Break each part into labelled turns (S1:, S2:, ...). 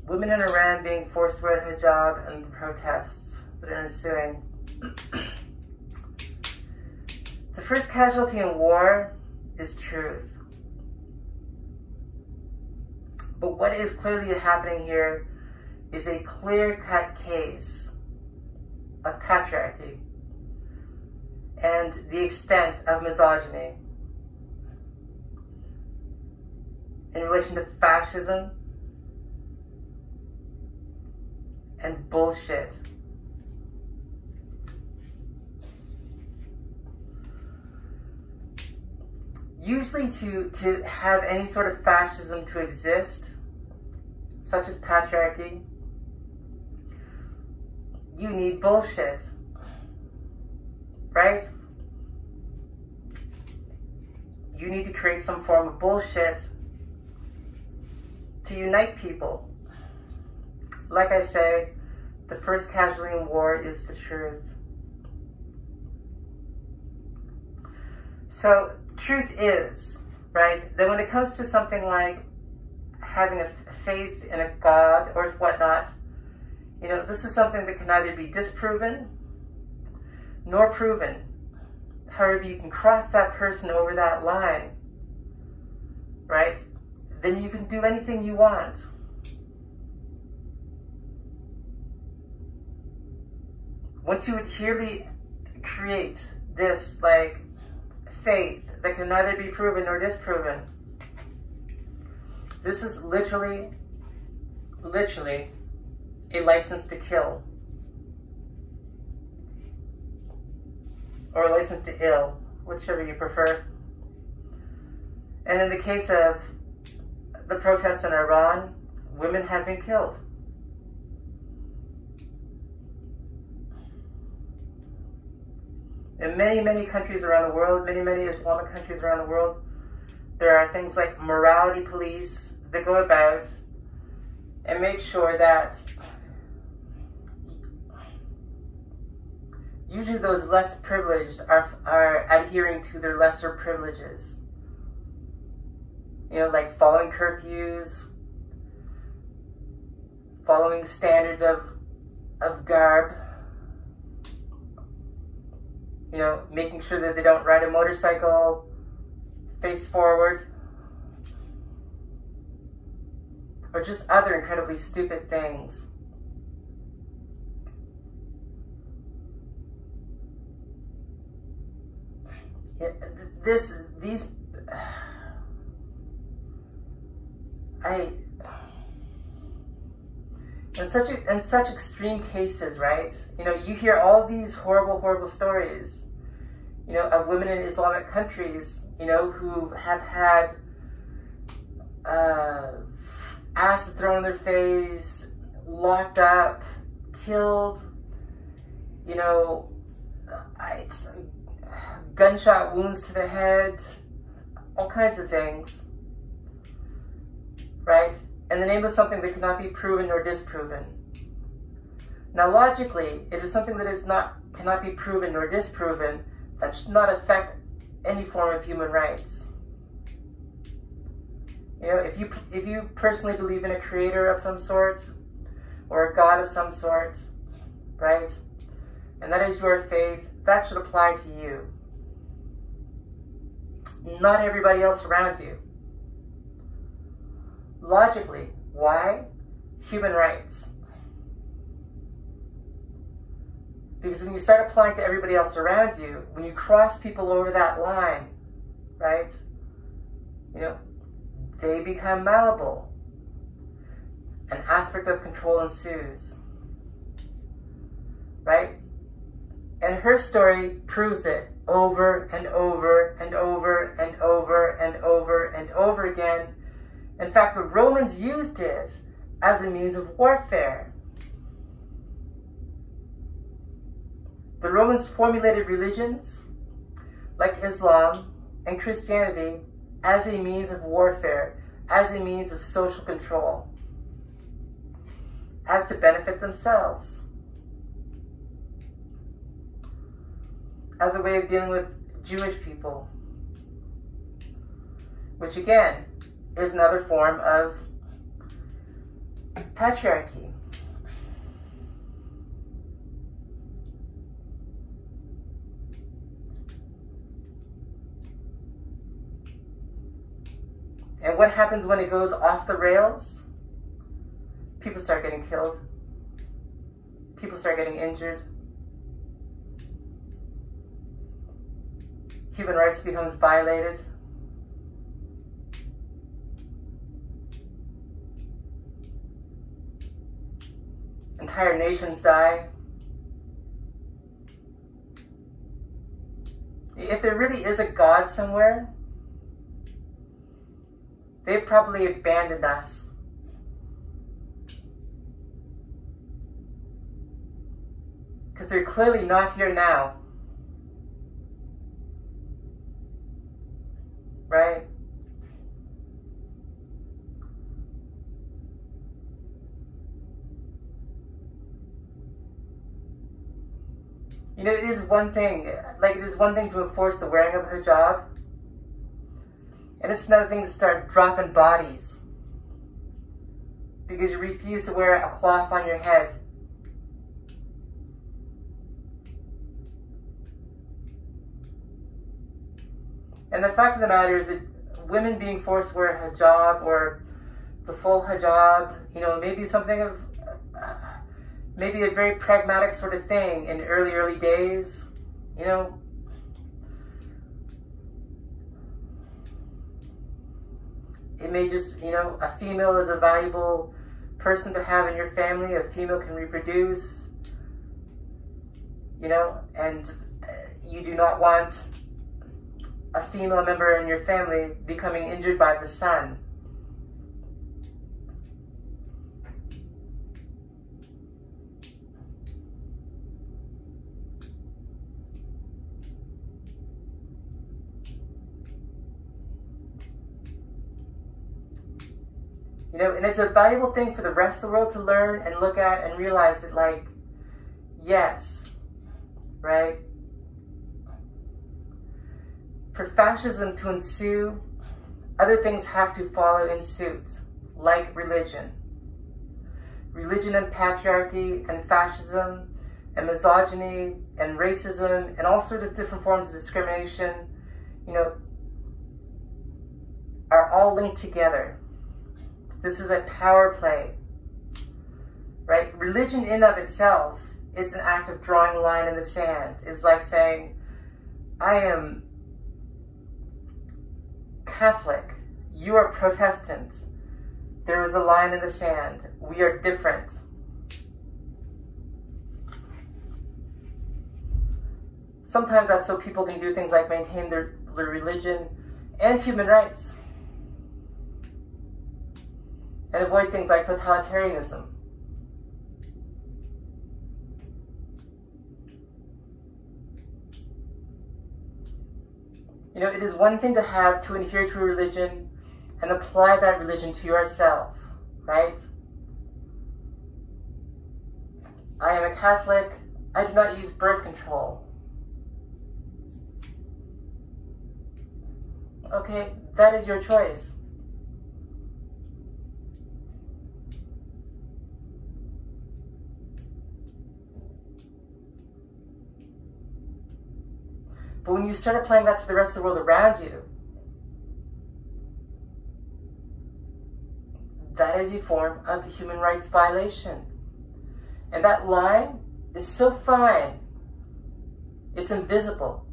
S1: women in Iran being forced to wear hijab and the protests that are ensuing. The first casualty in war is truth. But what is clearly happening here is a clear-cut case of patriarchy and the extent of misogyny in relation to fascism and bullshit. Usually to have any sort of fascism to exist, such as patriarchy, you need bullshit, right? You need to create some form of bullshit to unite people. Like I say, the first casualty in war is the truth. So, truth is, right, that when it comes to something like having a faith in a God or whatnot, you know, this is something that can neither be disproven nor proven. However, you can cross that person over that line, right? Then you can do anything you want. Once you adherently create this, like, faith that can neither be proven nor disproven, this is literally a license to kill. Or a license to ill, whichever you prefer. And in the case of the protests in Iran, women have been killed. In many, many countries around the world, many Islamic countries around the world, there are things like morality police that go about and make sure that usually those less privileged are adhering to their lesser privileges. You know, like following curfews, following standards of garb, you know, making sure that they don't ride a motorcycle face forward, or just other incredibly stupid things. In such extreme cases, right? You know, you hear all these horrible stories, you know, of women in Islamic countries, you know, who have had acid thrown in their face, locked up, killed, you know, gunshot wounds to the head, all kinds of things, right? In the name of something that cannot be proven nor disproven. Now, logically, if it's something that cannot be proven nor disproven, that should not affect any form of human rights. You know, if you personally believe in a creator of some sort, or a God of some sort, right? And that is your faith, that should apply to you. Not everybody else around you. Logically, why? Human rights. Because when you start applying to everybody else around you, when you cross people over that line, right, you know, they become malleable. An aspect of control ensues, right? And her story proves it over and over and over and over and over and over again. In fact, the Romans used it as a means of warfare. The Romans formulated religions like Islam and Christianity as a means of warfare, as a means of social control, as to benefit themselves, as a way of dealing with Jewish people, which again is another form of Patriarchy. And what happens when it goes off the rails? People start getting killed. People start getting injured. Human rights becomes violated. Entire nations die. If there really is a God somewhere, they've probably abandoned us. Because they're clearly not here now. Right? You know, it is one thing, like it is one thing to enforce the wearing of a hijab, and it's another thing to start dropping bodies because you refuse to wear a cloth on your head. And the fact of the matter is that women being forced to wear a hijab or the full hijab, you know, maybe something of, maybe a very pragmatic sort of thing in early days, you know. It may just, you know, a female is a valuable person to have in your family. A female can reproduce, you know, and you do not want a female member in your family becoming injured by the sun. You know, and it's a valuable thing for the rest of the world to learn and look at and realize that, like, yes, right? For fascism to ensue, other things have to follow in suit, like religion. Religion and patriarchy and fascism and misogyny and racism and all sorts of different forms of discrimination, you know, are all linked together. This is a power play, right? Religion in of itself is an act of drawing a line in the sand. It's like saying, I am Catholic, you are Protestant. There is a line in the sand. We are different. Sometimes that's so people can do things like maintain their religion and human rights and avoid things like totalitarianism. You know, it is one thing to adhere to a religion and apply that religion to yourself, right? I am a Catholic. I do not use birth control. Okay, that is your choice. But when you start applying that to the rest of the world around you, that is a form of human rights violation. And that line is so fine, it's invisible.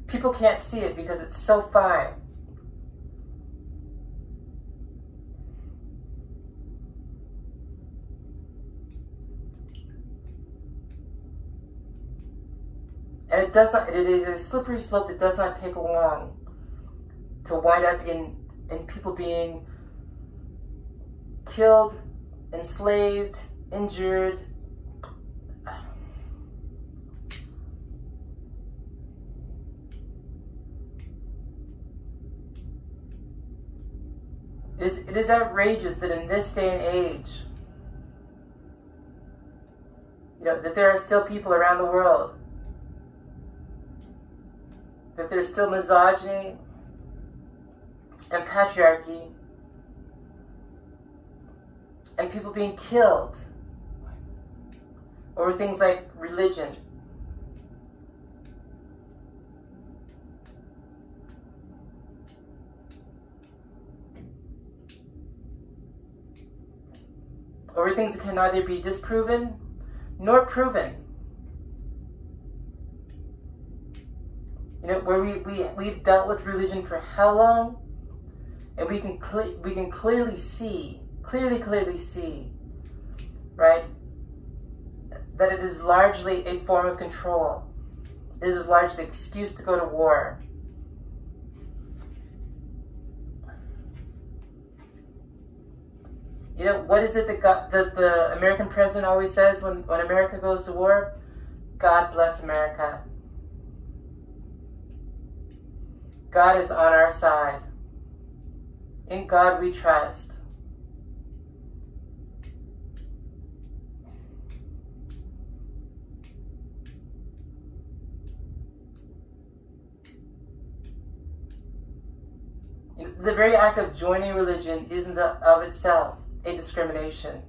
S1: People can't see it because it's so fine. And it is a slippery slope that does not take long to wind up in people being killed, enslaved, injured. It is outrageous that in this day and age, you know, that there are still people around the world, that there's still misogyny and patriarchy and people being killed over things like religion. Over things that can neither be disproven nor proven. You know, where we've dealt with religion for how long? And we can clearly see, right, that it is largely a form of control. It is largely an excuse to go to war. You know, what is it that the American president always says when America goes to war? God bless America. God is on our side. In God we trust. The very act of joining religion isn't of itself a discrimination.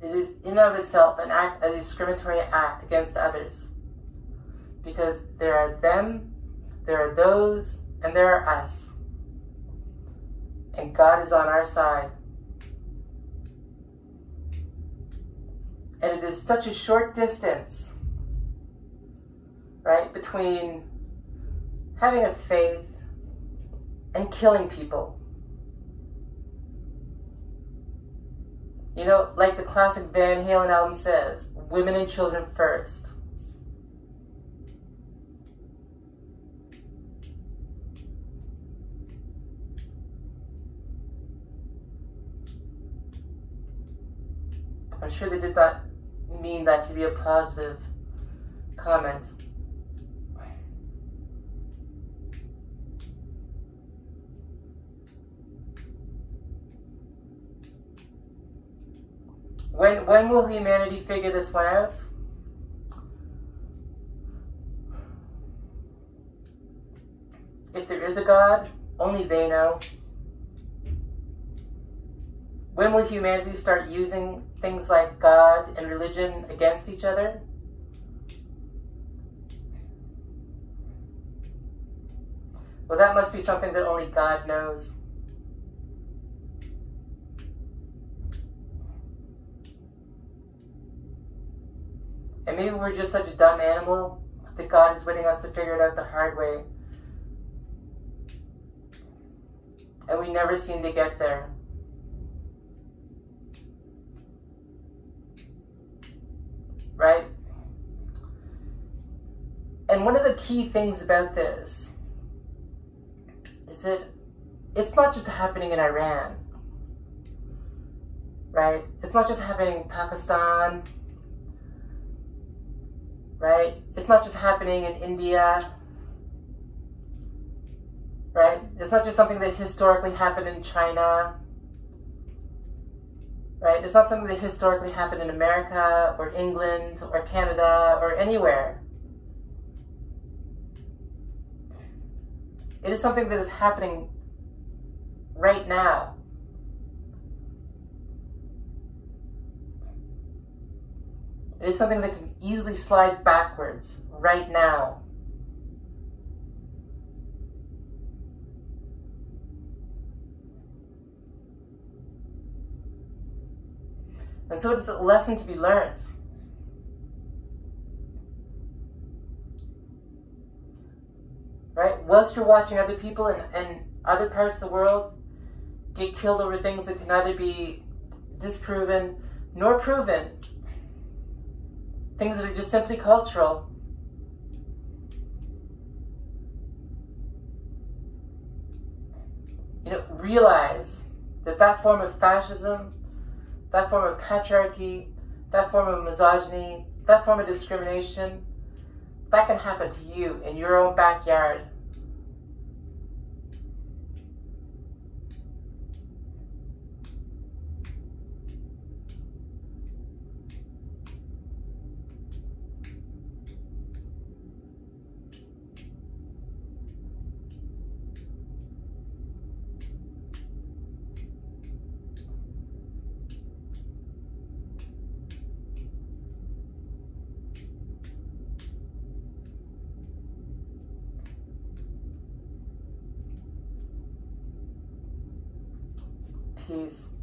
S1: It is in and of itself a discriminatory act against others. Because there are them, there are those, and there are us. And God is on our side. And it is such a short distance, right, between having a faith and killing people. You know, like the classic Van Halen album says, women and children first. I'm sure they did not mean that to be a positive comment. When will humanity figure this one out? If there is a God, only they know. When will humanity start using things like God and religion against each other? Well, that must be something that only God knows. And maybe we're just such a dumb animal that God is waiting us to figure it out the hard way. And we never seem to get there. Right? And one of the key things about this is that it's not just happening in Iran. Right? It's not just happening in Pakistan. Right? It's not just happening in India. Right? It's not just something that historically happened in China. Right? It's not something that historically happened in America or England or Canada or anywhere. It is something that is happening right now. It is something that can easily slide backwards right now. And so it is a lesson to be learned. Right? Whilst you're watching other people in other parts of the world get killed over things that can neither be disproven nor proven, things that are just simply cultural, you know, realize that that form of fascism, that form of patriarchy, that form of misogyny, that form of discrimination, that can happen to you in your own backyard. peace.